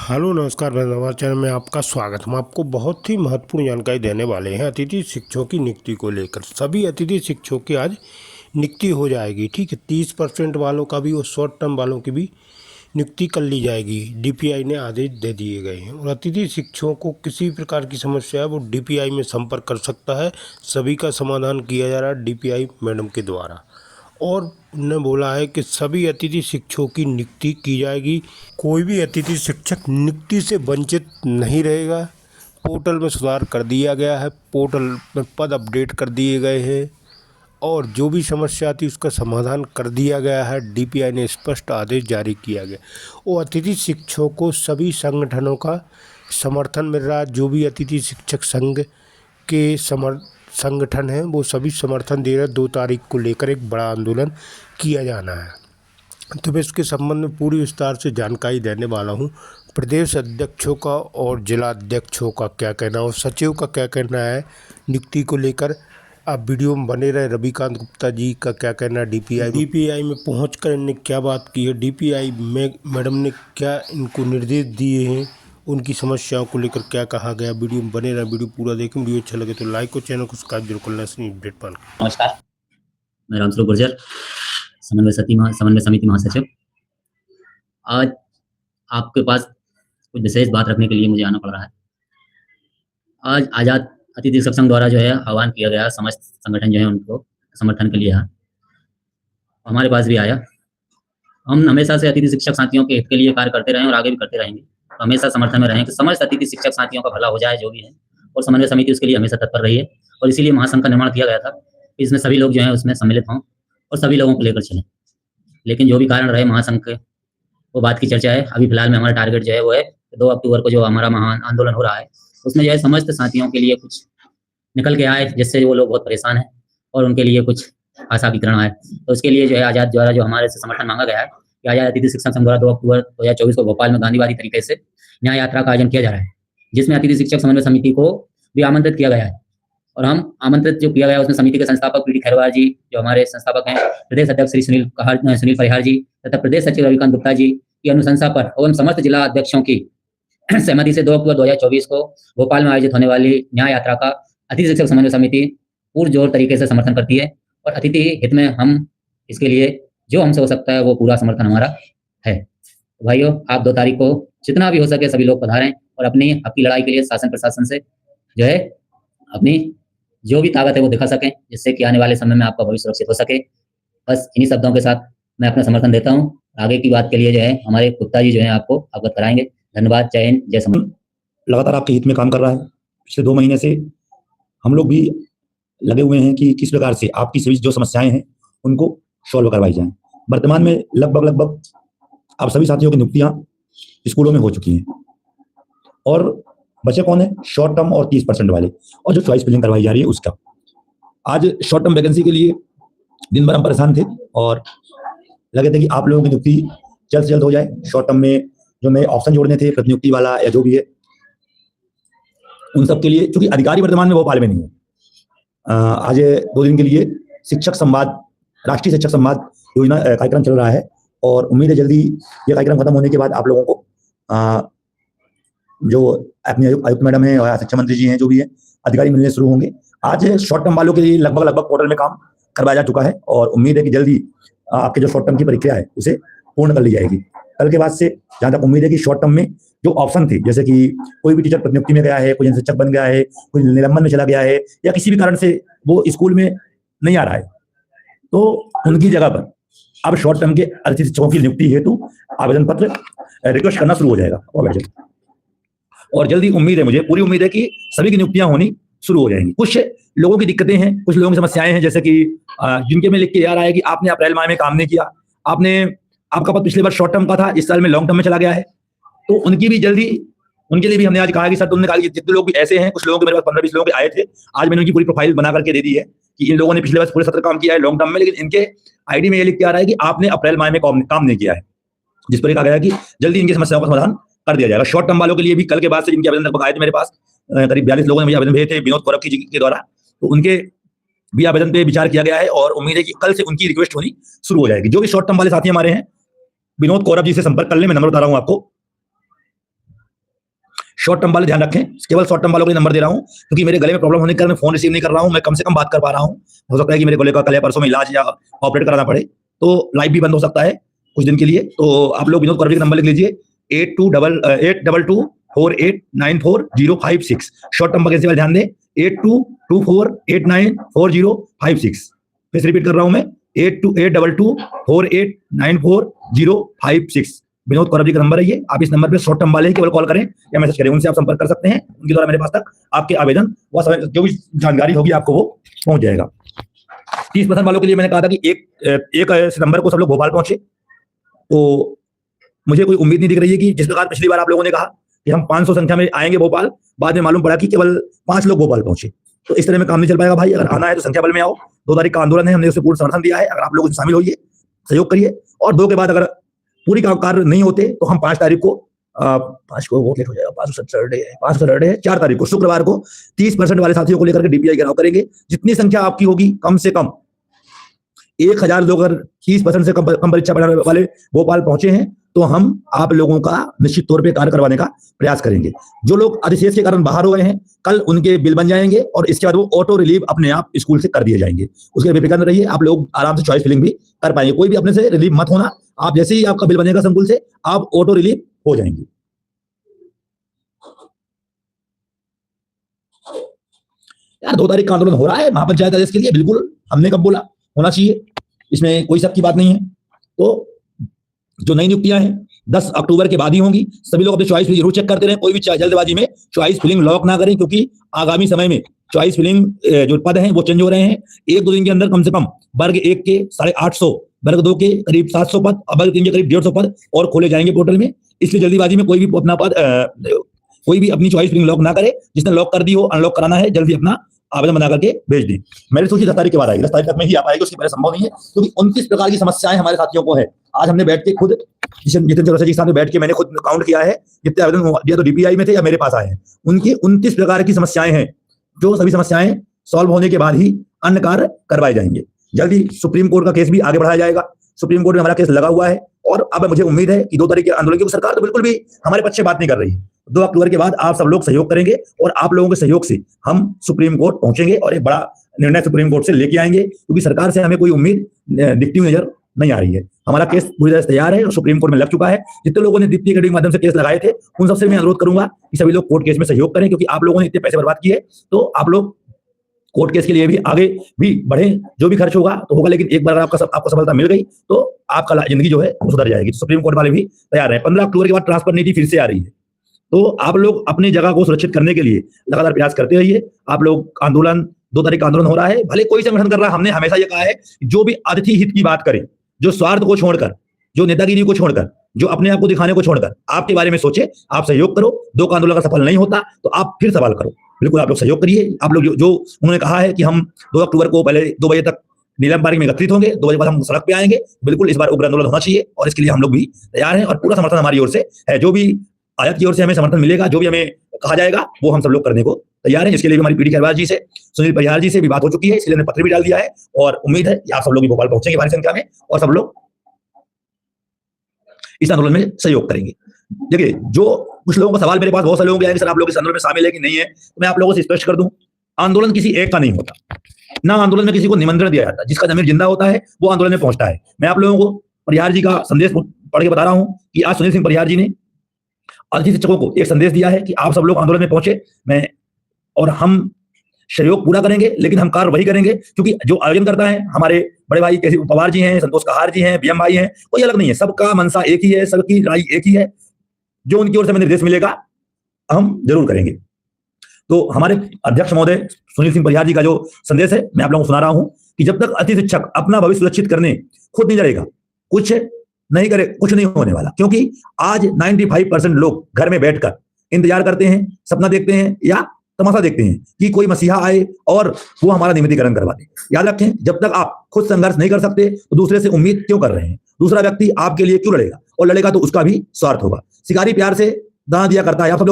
Hello नमस्कार मैं हमारे चैनल में आपका स्वागत। हम आपको बहुत ही महत्वपूर्ण जानकारी देने वाले हैं अतिथि शिक्षकों की नियुक्ति को लेकर। सभी अतिथि शिक्षकों की आज नियुक्ति हो जाएगी, ठीक है। 30% वालों का भी और शॉर्ट टर्म वालों की भी नियुक्ति कर ली जाएगी। डीपीआई ने आदेश दे दिए गए हैं और अतिथि शिक्षकों को किसी प्रकार की समस्या है वो डीपीआई में संपर्क कर सकता है। सभी का समाधान किया जा रहा है डीपीआई मैडम के द्वारा। और उन्होंने बोला है कि सभी अतिथि शिक्षकों की नियुक्ति की जाएगी। कोई भी अतिथि शिक्षक नियुक्ति से वंचित नहीं रहेगा। पोर्टल में सुधार कर दिया गया है, पोर्टल में पद अपडेट कर दिए गए हैं और जो भी समस्या थी उसका समाधान कर दिया गया है। डीपीआई ने स्पष्ट आदेश जारी किया गया और अतिथि शिक्षकों को सभी संगठनों का समर्थन मिल रहा है। जो भी अतिथि शिक्षक संघ के संगठन हैं वो सभी समर्थन दे रहे हैं। 2 तारीख को लेकर एक बड़ा आंदोलन किया जाना है। तो मैं इसके संबंध में पूरी विस्तार से जानकारी देने वाला हूँ। प्रदेश अध्यक्षों का और जिला अध्यक्षों का क्या कहना और सचिव का क्या कहना है नियुक्ति को लेकर, आप वीडियो में बने रहे। रविकांत गुप्ता जी का क्या कहना है डीपीआई में पहुंचकर इन्होंने क्या बात की है, डीपीआई में मैडम ने क्या इनको निर्देश दिए हैं, उनकी समस्याओं को लेकर क्या कहा गया। वीडियो में बने रहे, वीडियो पूरा देखें। वीडियो अच्छा लगे तो लाइक और चैनल को सब्सक्राइब जरूर करना। अपडेट पाने नमस्कार, मैं रामस्वरूप गुर्जर, समन्वय समिति महासचिव। आज आपके पास कुछ विशेष बात रखने के लिए मुझे आना पड़ रहा है। आज आज़ाद अतिथि शिक्षक संघ द्वारा जो है आह्वान किया गया, समस्त संगठन जो है उनको समर्थन के लिए है, हमारे पास भी आया। हम हमेशा से अतिथि शिक्षक साथियों के हित के लिए कार्य करते रहे और आगे भी करते रहेंगे। तो हमेशा समर्थन में रहें कि समस्त अतिथि शिक्षक साथियों का भला हो जाए, जो भी है। और समन्वय समिति उसके लिए हमेशा तत्पर रही है और इसीलिए महासंघ का निर्माण किया गया था कि इसमें सभी लोग जो है उसमें सम्मिलित हों और सभी लोगों को लेकर चलें। लेकिन जो भी कारण रहे महासंघ के, वो बात की चर्चा है। अभी फिलहाल में हमारा टारगेट जो है वो है 2 अक्टूबर को जो हमारा महान आंदोलन हो रहा है उसमें जो है समस्त साथियों के लिए कुछ निकल के आए, जिससे वो लोग बहुत परेशान हैं और उनके लिए कुछ आशा की किरण आए। तो उसके लिए जो है आज़ाद द्वारा जो हमारे से समर्थन मांगा गया है कि आज़ाद अतिथि शिक्षक संघ द्वारा 2 अक्टूबर 2024 को भोपाल में गांधीवादी तरीके से न्याय यात्रा का आयोजन किया जा रहा है, जिसमें अतिथि शिक्षक समन्वय समिति को भी आमंत्रित किया गया है। और हम आमंत्रित जो किया गया उसमें समिति के संस्थापक पीडी खैरवार जी जो हमारे संस्थापक हैं, प्रदेश अध्यक्ष श्री सुनील परिहार जी तथा प्रदेश सचिव रविकांत गुप्ता जी की अनुशंसा पर एवं समस्त जिला अध्यक्षों की सहमति से 2 अक्टूबर 2024 को भोपाल में आयोजित होने वाली न्याय यात्रा का अतिथि शिक्षक समन्वय समिति पुरजोर तरीके से समर्थन करती है। और अतिथि हित में हम इसके लिए जो हमसे हो सकता है वो पूरा समर्थन हमारा है। तो भाइयों, आप 2 तारीख को जितना भी हो सके सभी लोग पधारें और अपनी हक की लड़ाई के लिए शासन प्रशासन से जो है अपनी जो भी ताकत है वो दिखा सकें, जिससे कि आने वाले समय में आपका भविष्य सुरक्षित हो सके। बस इन्हीं शब्दों के साथ मैं अपना समर्थन देता हूँ। आगे की बात के लिए जो है हमारे गुप्ता जी जो है आपको अवगत कराएंगे। धन्यवाद। जय हिंद, जय समन्वय। लगातार आपके हित में काम कर रहा है। पिछले 2 महीने से हम लोग भी लगे हुए हैं कि किस प्रकार से आपकी सभी जो समस्याएं हैं उनको सॉल्व करवाई जाएं। वर्तमान में लगभग आप सभी साथियों की नियुक्तियां स्कूलों में हो चुकी हैं और बचे कौन है? शॉर्ट टर्म और 30% वाले, और जो चॉइस फिलिंग करवाई जा रही है उसका। आज शॉर्ट टर्म वैकेंसी के लिए दिन भर हम परेशान थे और लगे थे कि आप लोगों की नियुक्ति जल्द से जल्द हो जाए। शॉर्ट टर्म में जो नए ऑप्शन जोड़ने थे, प्रतिनियुक्ति वाला या जो भी है, उन सब के लिए, क्योंकि अधिकारी वर्तमान में भोपाल में नहीं है। आज 2 दिन के लिए शिक्षक संवाद, राष्ट्रीय शिक्षक संवाद योजना कार्यक्रम चल रहा है और उम्मीद है जल्दी ये कार्यक्रम खत्म होने के बाद आप लोगों को जो अपने आयुक्त मैडम है और शिक्षा मंत्री जी हैं, जो भी है, अधिकारी मिलने शुरू होंगे। आज शॉर्ट टर्म वालों के लिए लगभग पोर्टल में काम करवाया जा चुका है और उम्मीद है कि जल्दी आपके जो शॉर्ट टर्म की प्रक्रिया है उसे पूर्ण कर ली जाएगी। कल के बाद से जहाँ तक उम्मीद है कि शॉर्ट टर्म में जो ऑप्शन थे, जैसे कि कोई भी टीचर प्रतिनियुक्ति में गया है, कोई शिक्षक बन गया है, कोई निलंबन में चला गया है या किसी भी कारण से वो स्कूल में नहीं आ रहा है, तो उनकी जगह पर अब शॉर्ट टर्म के अतिथि शिक्षकों की नियुक्ति हेतु आवेदन पत्र रिक्वेस्ट करना शुरू हो जाएगा। और जल्दी उम्मीद है, मुझे पूरी उम्मीद है कि सभी की नियुक्तियां होनी शुरू हो जाएंगी। कुछ लोगों की दिक्कतें हैं, कुछ लोगों की समस्याएं हैं, जैसे कि जिनके में लिख के आ रहा है कि आपने अप्रैल माह में काम नहीं किया, आपका पद पिछले बार शॉर्ट टर्म का था, इस साल में लॉन्ग टर्म में चला गया है, तो उनकी भी जल्दी, उनके लिए भी हमने आज कहा कि सर तुमने कहा कि जितने लोग भी ऐसे हैं, कुछ लोगों के मेरे पास 15-20 लोग आए थे, आज मैंने उनकी पूरी प्रोफाइल बना करके दे दी है कि इन लोगों ने पिछले वर्ष पूरे सत्र काम किया है लॉन्ग टर्म में, लेकिन इनके आईडी में ये लिख के आ रहा है कि आपने अप्रैल माह में काम नहीं किया है, जिस पर कहा गया कि जल्दी इनकी समस्याओं का समाधान कर दिया जाएगा। शॉर्ट टर्म वालों के लिए भी कल के बाद से जिनके आवेदन लगभग आए थे मेरे पास, करीब 42 लोगों ने मुझे आवेदन भेजे थे विनोद कौरव जी के द्वारा, तो उनके भी आवेदन पे विचार किया गया है और उम्मीद है कि कल से उनकी रिक्वेस्ट होनी शुरू हो जाएगी। जो भी शॉर्ट टर्म वाले साथी हमारे हैं, विनोद कौरव जी से संपर्क कर ले, मैं नंबर बता रहा हूं आपको, शॉर्ट टर्म वाले ध्यान रखें, केवल शॉर्ट टर्म वालों के लिए नंबर दे रहा हूं क्योंकि मेरे गले में प्रॉब्लम होने के कारण मैं फोन रिसीव नहीं कर रहा हूं, मैं कम से कम बात कर पा रहा हूं। हो सकता है कि मेरे गले का कल या परसों में इलाज या ऑपरेट कराना पड़े, तो लाइव भी बंद हो सकता है कुछ दिन के लिए। तो आप लोग विनोद करवी का नंबर लिख लीजिए 8224894056। शॉर्ट टर्म वैकेंसी वाले ध्यान दें 8224894056। फिर से रिपीट कर रहा हूं मैं 8224894056। विनोद कौरव जी का नंबर है ये। आप इस नंबर पे शॉर्ट टर्म वाले ही केवल कॉल करें या मैसेज करें, उनसे आप संपर्क कर सकते हैं। उनके द्वारा मेरे पास तक आपके आवेदन व जो भी जानकारी होगी आपको वो पहुंच जाएगा। 30% वालों के लिए मैंने कहा था कि एक सितंबर को सब लोग भोपाल पहुंचे, तो मुझे कोई उम्मीद नहीं दिख रही है कि जिस प्रकार पिछली बार आप लोगों ने कहा कि हम 500 संख्या में आएंगे भोपाल, बाद में मालूम पड़ा कि केवल 5 लोग भोपाल पहुंचे। तो इस तरह में काम नहीं चल पाएगा भाई। अगर आना है तो संख्या बल में आओ। 2 तारीख का आंदोलन है, हमने उसे पूर्ण समर्थन दिया है। अगर आप लोग उसमें शामिल होइए, सहयोग करिए, और 2 के बाद अगर पूरी कार्य नहीं होते तो हम 5 तारीख को 5 को वोट लेट हो जाएगा, 5 सैटरडे है 4 तारीख को शुक्रवार को 30% वाले साथियों को लेकर के डीपीआई घेराव करेंगे। जितनी संख्या आपकी होगी, कम से कम 1000 लोग अगर 30% से कम परीक्षा पढ़ाने वाले भोपाल पहुंचे हैं तो हम आप लोगों का निश्चित तौर पे कार्य करवाने का प्रयास करेंगे। जो लोग अधिशेष के कारण बाहर हो गए हैं, कल उनके बिल बन जाएंगे और इसके बाद वो ऑटो रिलीव अपने आप स्कूल से कर दिए जाएंगे। उसके लिए बेफिक्र रहिए, आप लोग आराम से चॉइस फिलिंग भी कर पाएंगे। कोई भी अपने से रिलीव मत होना, आप जैसे ही आपका बिल बनेगा संकुल से, आप ऑटो रिलीव हो जाएंगे। यार 2 तारीख का आंदोलन हो रहा है महापंचायत आदेश के लिए, बिल्कुल हमने कब बोला, होना चाहिए, इसमें कोई शक की बात नहीं है। तो जो नई नियुक्तियां हैं 10 अक्टूबर के बाद ही होंगी। सभी लोग अपने चॉइस फिलिंग जरूर चेक करते रहें, कोई भी जल्दबाजी में चॉइस फिलिंग लॉक ना करें, क्योंकि आगामी समय में चॉइस फिलिंग जो पद हैं वो चेंज हो रहे हैं। 1-2 दिन के अंदर कम से कम वर्ग 1 के 850, वर्ग 2 के करीब 700 पद, वर्ग 3 के करीब 150 पद और खोले जाएंगे पोर्टल में। इसलिए जल्दीबाजी में कोई भी अपना पद कोई भी अपनी चॉइस फिलिंग लॉक ना करे। जिसने लॉक कर दी हो, अनलॉक कराना है, जल्दी अपना आवेदन बना करके भेज दें। मेरी सूची 10 तारीख के बाद आएगी, 10 तारीख तक में ही आ पाएगी, उसके पहले संभव नहीं है, क्योंकि 29 प्रकार की समस्याएं हमारे साथियों को है। आज हमने बैठ के खुद जितेंद्र चौरसिया जी के सामने बैठ के मैंने खुद काउंट किया है जितने आवेदन दिया तो डीपीआई में थे या मेरे पास आए हैं। उनकी 29 प्रकार की समस्याएं हैं, जो सभी समस्याएं सॉल्व होने के बाद ही अन्य कार्य करवाए जाएंगे। जल्दी सुप्रीम कोर्ट का केस भी आगे बढ़ाया जाएगा। सुप्रीम कोर्ट में हमारा केस लगा हुआ है और अब मुझे उम्मीद है कि 2 तारीख के आंदोलन की सरकार तो बिल्कुल भी हमारे पक्ष से बात नहीं कर रही है। 2 अक्टूबर के बाद आप सब लोग सहयोग करेंगे और आप लोगों के सहयोग से हम सुप्रीम कोर्ट पहुंचेंगे और एक बड़ा निर्णय सुप्रीम कोर्ट से लेके आएंगे, क्योंकि सरकार से हमें कोई उम्मीद दिखती हुई नजर नहीं आ रही है। हमारा केस पूरी तरह से तैयार है और सुप्रीम कोर्ट में लग चुका है। जितने लोगों ने डिप्टी के माध्यम से केस लगाए थे, उन सबसे मैं अनुरोध करूंगा कि सभी लोग कोर्ट केस में सहयोग करें, क्योंकि आप लोगों ने इतने पैसे बर्बाद किए, तो आप लोग कोर्ट केस के लिए भी आगे भी बढ़े। जो भी खर्च होगा तो होगा, लेकिन एक बार आपको सफलता मिल गई तो आपका जिंदगी जो है वो सुधर जाएगी। तो सुप्रीम कोर्ट वाले भी तैयार है। 15 अक्टूबर के बाद ट्रांसफर नीति फिर से आ रही है, तो आप लोग अपनी जगह को सुरक्षित करने के लिए लगातार प्रयास करते रहिए। आप लोग आंदोलन 2 तारीख का आंदोलन हो रहा है, भले कोई संगठन कर रहा है, हमने हमेशा ये कहा है जो भी अतिथि हित की बात करे, जो स्वार्थ को छोड़कर, जो नेतागिरी को छोड़कर, जो अपने आप को दिखाने को छोड़कर आपके बारे में सोचे, आप सहयोग करो। 2 का आंदोलन अगर सफल नहीं होता तो आप फिर सवाल करो। बिल्कुल आप लोग सहयोग करिए। आप लोग जो उन्होंने कहा है कि हम 2 अक्टूबर को पहले 2 बजे तक नीलम पार्क में एकत्रित होंगे, 2 बजे बाद हम सड़क पे आएंगे, बिल्कुल इस बार उग्र आंदोलन होना चाहिए और इसके लिए हम लोग भी तैयार हैं और पूरा समर्थन हमारी ओर से है। जो भी आयत की ओर से हमें समर्थन मिलेगा, जो भी हमें कहा जाएगा, वो हम सब लोग करने को तैयार हैं। इसके लिए भी हमारी पीडी खैरवाल जी से, सुनील परिहार जी से भी बात हो चुकी है, इसलिए हमने पत्र भी डाल दिया है और उम्मीद है कि आप सब लोग भी भोपाल पहुंचेंगे भारी संख्या में और सब लोग इस आंदोलन में सहयोग करेंगे। देखिए, जो कुछ लोगों का सवाल मेरे पास बहुत सारे लोगों के आएंगे, सर आप लोग इस आंदोलन में शामिल है कि नहीं है, तो मैं आप लोगों से स्पष्ट कर दूं, आंदोलन किसी एक का नहीं होता, ना आंदोलन में किसी को निमंत्रण दिया जाता। जिसका जमीर जिंदा होता है वो आंदोलन में पहुंचता है। मैं आप लोगों को परिहार जी का संदेश पढ़ के बता रहा हूं कि आज सुनील सिंह परिहार जी ने अतिथि शिक्षकों को एक संदेश दिया है कि आप सब लोग आंदोलन में पहुंचे, मैं और हम सहयोग पूरा करेंगे, लेकिन हम कार्य वही करेंगे, क्योंकि जो आयोजन करता है हमारे बड़े भाई कैसी पवार जी हैं, संतोष कहार जी हैं, बीएम भाई हैं, कोई अलग नहीं है, सबका मनसा एक ही है, सबकी राय एक ही है। जो उनकी ओर से हमें निर्देश मिलेगा हम जरूर करेंगे। तो हमारे अध्यक्ष महोदय सुनील सिंह परिहार जी का जो संदेश है मैं आप लोगों को सुना रहा हूं कि जब तक अतिथि शिक्षक अपना भविष्य सुरक्षित करने खुद नहीं लड़ेगा, कुछ नहीं करे, कुछ नहीं होने वाला। क्योंकि आज 95% लोग घर में बैठकर इंतजार करते हैं, सपना देखते हैं या तमाशा देखते हैं कि कोई मसीहा आए और वो हमारा नियमितीकरण करवा दे। याद रखें, जब तक आप खुद संघर्ष नहीं कर सकते तो दूसरे से उम्मीद क्यों कर रहे हैं? दूसरा व्यक्ति आपके लिए क्यों लड़ेगा? और लड़ेगा तो उसका भी स्वार्थ होगा। शिकारी प्यार से दाना दिया करता है। आप सब